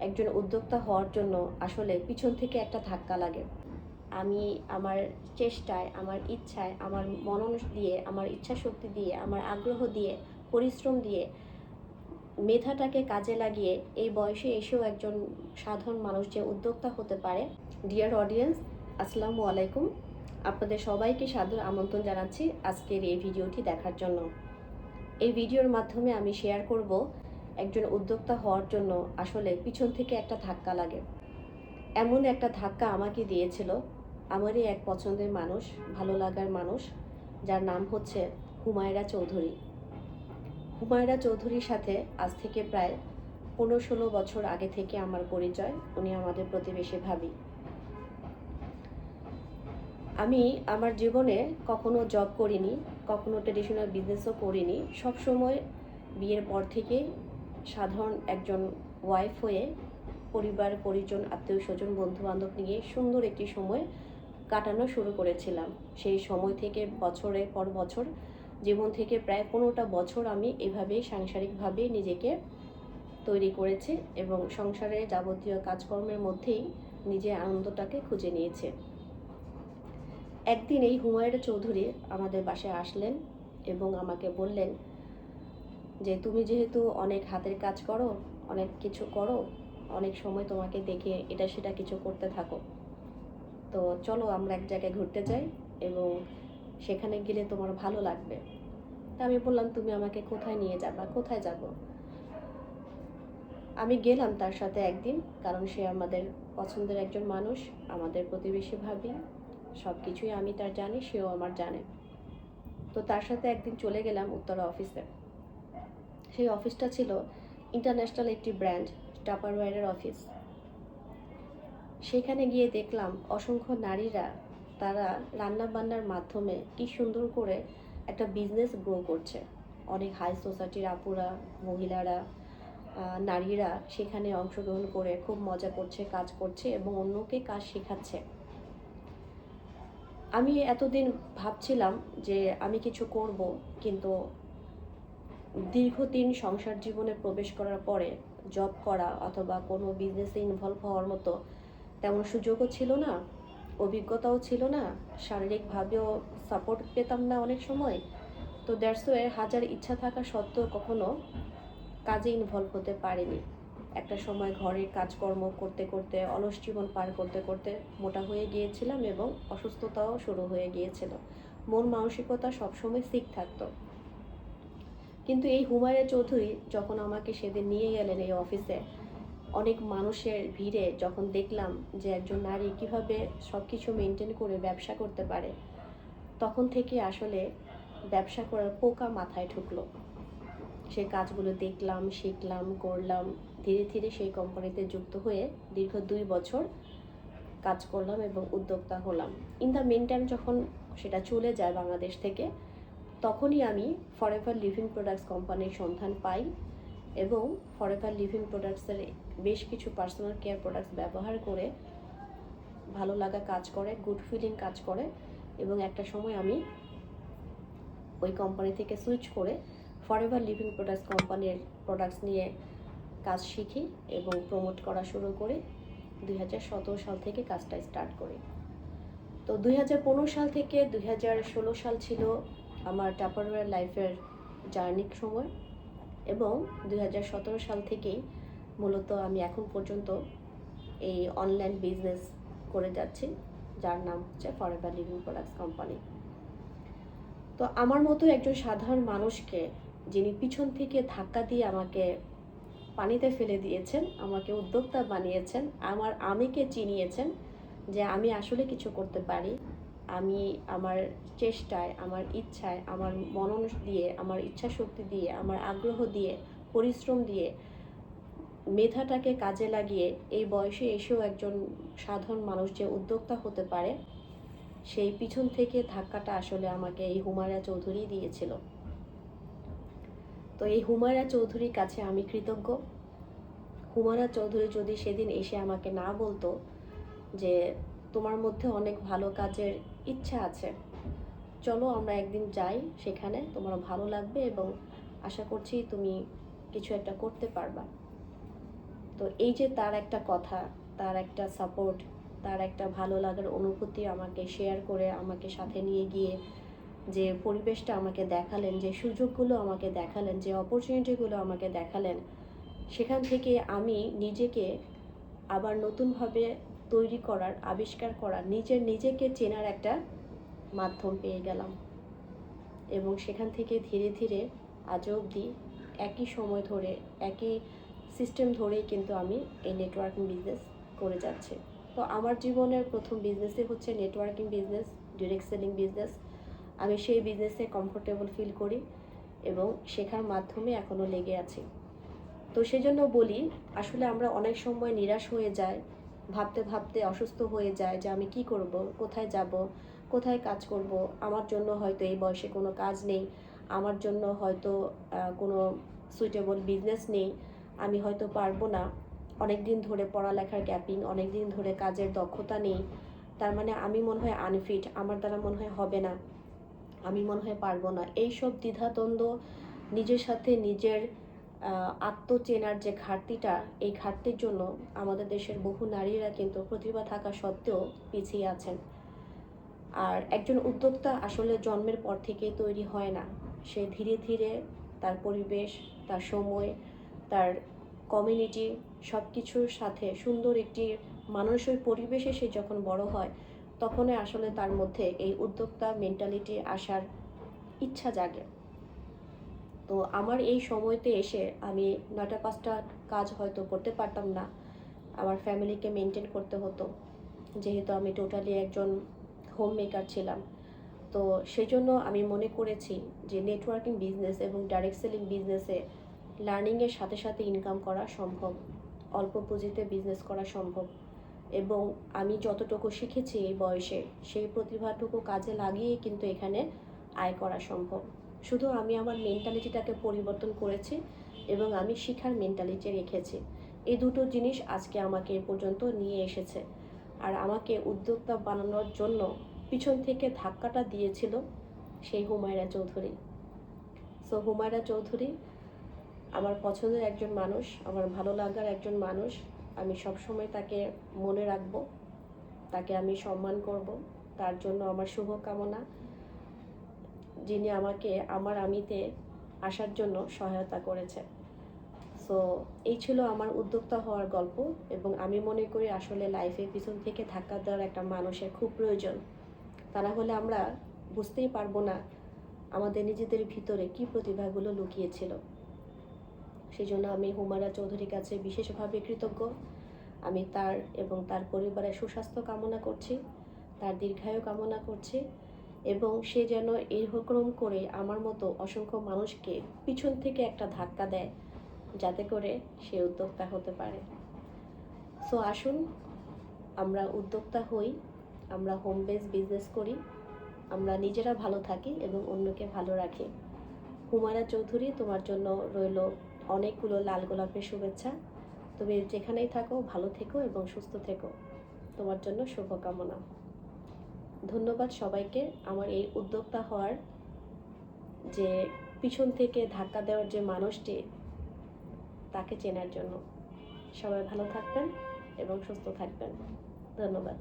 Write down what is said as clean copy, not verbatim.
একজন উদ্যোক্তা হওয়ার জন্য আসলে পিছন থেকে একটা ধাক্কা লাগে। আমি আমার চেষ্টায়, আমার ইচ্ছায়, আমার মনন দিয়ে, আমার ইচ্ছাশক্তি দিয়ে, আমার আগ্রহ দিয়ে, পরিশ্রম দিয়ে, মেধাটাকে কাজে লাগিয়ে এই বয়সে এসেও একজন সাধারণ মানুষ যে উদ্যোক্তা হতে পারে। ডিয়ার অডিয়েন্স, আসসালামু আলাইকুম। আপনাদের সবাইকে সাদর আমন্ত্রণ জানাচ্ছি আজকের এই ভিডিওটি দেখার জন্য। এই ভিডিওর মাধ্যমে আমি শেয়ার করব একজন উদ্যোক্তা হওয়ার জন্য আসলে পিছন থেকে একটা ধাক্কা লাগে। এমন একটা ধাক্কা আমাকে দিয়েছিল আমারই এক পছন্দের মানুষ, ভালো লাগার মানুষ, যার নাম হচ্ছে হুমায়রা চৌধুরী। হুমায়রা চৌধুরীর সাথে আজ থেকে প্রায় 15-16 বছর আগে থেকে আমার পরিচয়। উনি আমাদের প্রতিবেশী ভাবি। আমি আমার জীবনে কখনো জব করিনি, কখনো ট্রেডিশনাল বিজনেসও করিনি। সবসময় বিয়ের পর থেকে সাধারণ একজন ওয়াইফ হয়ে পরিবার, পরিজন, আত্মীয় স্বজন, বন্ধু বান্ধব নিয়ে সুন্দর একটি সময় কাটানো শুরু করেছিলাম। সেই সময় থেকে বছরের পর বছর, জীবন থেকে প্রায় 15টা বছর আমি এভাবেই সাংসারিকভাবে নিজেকে তৈরি করেছি এবং সংসারের যাবতীয় কাজকর্মের মধ্যেই নিজের আনন্দটাকে খুঁজে নিয়েছে। একদিন এই হুমায়রা চৌধুরী আমাদের বাসায় আসলেন এবং আমাকে বললেন যে, তুমি যেহেতু অনেক হাতের কাজ করো, অনেক কিছু করো, অনেক সময় তোমাকে দেখে এটা সেটা কিছু করতে থাকো, তো চলো আমরা এক জায়গায় ঘুরতে যাই এবং সেখানে গেলে তোমার ভালো লাগবে। তা আমি বললাম, তুমি আমাকে কোথায় নিয়ে যাবা, কোথায় যাব? আমি গেলাম তার সাথে একদিন, কারণ সে আমাদের পছন্দের একজন মানুষ, আমাদের প্রতিবেশী ভাবি। সব কিছুই আমি তার জানি, সেও আমার জানে। তো তার সাথে একদিন চলে গেলাম উত্তরা অফিসে। সেই অফিসটা ছিল ইন্টারন্যাশনাল একটি ব্র্যান্ড, টাপারওয়্যারের অফিস। সেখানে গিয়ে দেখলাম অসংখ্য নারীরা তারা রান্না বান্নার মাধ্যমে কি সুন্দর করে একটা বিজনেস গ্রো করছে। অনেক হাই সোসাইটির আপুরা, মহিলারা, নারীরা সেখানে অংশগ্রহণ করে খুব মজা করছে, কাজ করছে এবং অন্যকে কাজ শেখাচ্ছে। আমি এতদিন ভাবছিলাম যে আমি কিছু করব, কিন্তু দীর্ঘদিন সংসার জীবনে প্রবেশ করার পরে জব করা অথবা কোনো বিজনেসে ইনভলভ হওয়ার মতো তেমন সুযোগও ছিল না, অভিজ্ঞতাও ছিল না, শারীরিকভাবেও সাপোর্ট পেতাম না অনেক সময়। তো দ্যাটস ওয়ে হাজার ইচ্ছা থাকা সত্ত্বেও কখনো কাজে ইনভলভ হতে পারিনি। একটা সময় ঘরের কাজকর্ম করতে করতে, অলস জীবন পার করতে করতে মোটা হয়ে গিয়েছিলাম এবং অসুস্থতাও শুরু হয়ে গিয়েছিল। মন মানসিকতা সবসময় সিক থাকতো। কিন্তু এই হুমায়রা চৌধুরী যখন আমাকে সেদিন নিয়ে গেলেন এই অফিসে, অনেক মানুষের ভিড়ে যখন দেখলাম যে একজন নারী কিভাবে সব কিছু মেনটেন করে ব্যবসা করতে পারে, তখন থেকে আসলে ব্যবসা করার পোকা মাথায় ঢুকলো। সেই কাজগুলো দেখলাম, শিখলাম, করলাম। ধীরে ধীরে সেই কোম্পানিতে যুক্ত হয়ে দীর্ঘ 2 বছর কাজ করলাম এবং উদ্যোক্তা হলাম। ইন দ্য মেন টাইম যখন সেটা চলে যায় বাংলাদেশ থেকে, তখনই আমি ফরএভার লিভিং প্রোডাক্টস কোম্পানির সন্ধান পাই এবং ফরএভার লিভিং প্রোডাক্টসের বেশ কিছু পার্সোনাল কেয়ার প্রোডাক্টস ব্যবহার করে ভালো লাগা কাজ করে, গুড ফিলিং কাজ করে এবং একটা সময় আমি ওই কোম্পানি থেকে সুইচ করে ফরএভার লিভিং প্রোডাক্টস কোম্পানির প্রোডাক্টস নিয়ে কাজ শিখি এবং প্রমোট করা শুরু করি। 2017 সাল থেকে কাজটা স্টার্ট করি। তো 2015 সাল থেকে 2016 সাল ছিল আমার টাপারওয়্যার লাইফের জার্নির সময় এবং 2017 সাল থেকেই মূলত আমি এখন পর্যন্ত এই অনলাইন বিজনেস করে যাচ্ছি, যার নাম হচ্ছে ফরএভার লিভিং প্রোডাক্টস কোম্পানি। তো আমার মতো একজন সাধারণ মানুষকে যিনি পিছন থেকে ধাক্কা দিয়ে আমাকে পানিতে ফেলে দিয়েছেন, আমাকে উদ্যোক্তা বানিয়েছেন, আমার আমিকে চিনিয়েছেন যে আমি আসলে কিছু করতে পারি। আমি আমার চেষ্টায়, আমার ইচ্ছায়, আমার মনন দিয়ে, আমার ইচ্ছাশক্তি দিয়ে, আমার আগ্রহ দিয়ে, পরিশ্রম দিয়ে, মেধাটাকে কাজে লাগিয়ে এই বয়সে এসেও একজন সাধারণ মানুষ যে উদ্যোক্তা হতে পারে, সেই পিছন থেকে ধাক্কাটা আসলে আমাকে এই হুমায়রা চৌধুরী দিয়েছিল। তো এই হুমায়রা চৌধুরীর কাছে আমি কৃতজ্ঞ। হুমায়রা চৌধুরী যদি সেদিন এসে আমাকে না বলতো যে তোমার মধ্যে অনেক ভালো কাজের ইচ্ছা আছে, চলো আমরা একদিন যাই, সেখানে তোমার ভালো লাগবে এবং আশা করছি তুমি কিছু একটা করতে পারবা, তো এই যে তার একটা কথা, তার একটা সাপোর্ট, তার একটা ভালো লাগার অনুভূতি আমাকে শেয়ার করে, আমাকে সাথে নিয়ে গিয়ে যে পরিবেশটা আমাকে দেখালেন, যে সুযোগগুলো আমাকে দেখালেন, যে অপরচুনিটিগুলো আমাকে দেখালেন, সেখান থেকে আমি নিজেকে আবার নতুনভাবে তৈরি করার, আবিষ্কার করার, নিজেকে চেনার একটা মাধ্যম পেয়ে গেলাম। এবং সেখান থেকে ধীরে ধীরে আজও অবধি একই সময় ধরে, একই সিস্টেম ধরেই কিন্তু আমি এই নেটওয়ার্কিং বিজনেস করে যাচ্ছি। তো আমার জীবনের প্রথম বিজনেসই হচ্ছে networking business, direct selling business. আমি সেই বিজনেসে কমফোর্টেবল ফিল করি এবং শেখার মাধ্যমে এখনও লেগে আছি। তো সেজন্য বলি, আসলে আমরা অনেক সময় নিরাশ হয়ে যাই, ভাবতে ভাবতে অসুস্থ হয়ে যায় যে আমি কি করব, কোথায় যাব, কোথায় কাজ করব, আমার জন্য হয়তো এই বয়সে কোনো কাজ নেই, আমার জন্য হয়তো কোনো সুইটেবল বিজনেস নেই, আমি হয়তো পারবো না, অনেক দিন ধরে পড়ালেখার গ্যাপিং, অনেক দিন ধরে কাজের দক্ষতা নেই, তার মানে আমি মনে হয় আনফিট, আমার দ্বারা মনে হয় হবে না, আমি মনে হয় পারবো না। এইসব দ্বিধাদ্বন্দ্ব, নিজের সাথে নিজের আত্মচেনার যে ঘাটতিটা, এই ঘাটতির জন্য আমাদের দেশের বহু নারীরা কিন্তু প্রতিভা থাকা সত্ত্বেও পিছিয়ে আছেন। আর একজন উদ্যোক্তা আসলে জন্মের পর থেকেই তৈরি হয় না, সে ধীরে ধীরে তার পরিবেশ, তার সময়, তার কমিউনিটি সব কিছুর সাথে সুন্দর একটি মানসিক পরিবেশে সে যখন বড় হয়, তখনই আসলে তার মধ্যে এই উদ্যোক্তা মেন্টালিটি আসার ইচ্ছা জাগে। তো আমার এই সময়তে এসে আমি ৯টা ৫টা কাজ হয়তো করতে পারতাম না, আমার ফ্যামিলিকে মেনটেন করতে হতো, যেহেতু আমি টোটালি একজন হোম মেকার ছিলাম। তো সেই জন্য আমি মনে করেছি যে নেটওয়ার্কিং বিজনেস এবং ডাইরেক্ট সেলিং বিজনেসে লার্নিংয়ের সাথে সাথে ইনকাম করা সম্ভব, অল্প পুঁজিতে বিজনেস করা সম্ভব, এবং আমি যতটুকু শিখেছি এই বয়সে সেই প্রতিভাটুকু কাজে লাগিয়ে কিন্তু এখানে আয় করা সম্ভব। শুধু আমি আমার মেন্টালিটিটাকে পরিবর্তন করেছি এবং আমি শিখার মেন্টালিটি রেখেছি। এই দুটো জিনিস আজকে আমাকে এ পর্যন্ত নিয়ে এসেছে। আর আমাকে উদ্যোক্তা বানানোর জন্য পিছন থেকে ধাক্কাটা দিয়েছিল সেই হুমায়রা চৌধুরী। সো হুমায়রা চৌধুরী আমার পছন্দের একজন মানুষ, আমার ভালো লাগার একজন মানুষ। আমি সবসময় তাকে মনে রাখব, তাকে আমি সম্মান করব, তার জন্য আমার শুভকামনা, যিনি আমাকে আমার আমিতে আসার জন্য সহায়তা করেছে। সো এই ছিল আমার উদ্যোক্তা হওয়ার গল্প, এবং আমি মনে করি আসলে লাইফে পিছন থেকে ধাক্কা দেওয়ার একটা মানুষের খুব প্রয়োজন। তা না হলে আমরা বুঝতেই পারবো না আমাদের নিজেদের ভিতরে কী প্রতিভাগুলো লুকিয়েছিল। সেই জন্য আমি হুমায়রা চৌধুরীর কাছে বিশেষভাবে কৃতজ্ঞ। আমি তার এবং তার পরিবারের সুস্বাস্থ্য কামনা করছি, তার দীর্ঘায়ু কামনা করছি, এবং সে যেন এরকম করে আমার মতো অসংখ্য মানুষকে পিছন থেকে একটা ধাক্কা দেয়, যাতে করে সে উদ্যোক্তা হতে পারে। সো আসুন আমরা উদ্যোক্তা হই, আমরা হোম বেস বিজনেস করি, আমরা নিজেরা ভালো থাকি এবং অন্যকে ভালো রাখি। হুমায়রা চৌধুরী, তোমার জন্য রইল অনেকগুলো লাল গোলাপের শুভেচ্ছা। তুমি যেখানেই থাকো ভালো থেকো এবং সুস্থ থেকো, তোমার জন্য শুভকামনা। ধন্যবাদ সবাইকে আমার এই উদ্যোক্তা হওয়ার যে পিছন থেকে ধাক্কা দেওয়ার যে মানুষটি, তাকে চেনার জন্য। সবাই ভালো থাকবেন এবং সুস্থ থাকবেন। ধন্যবাদ।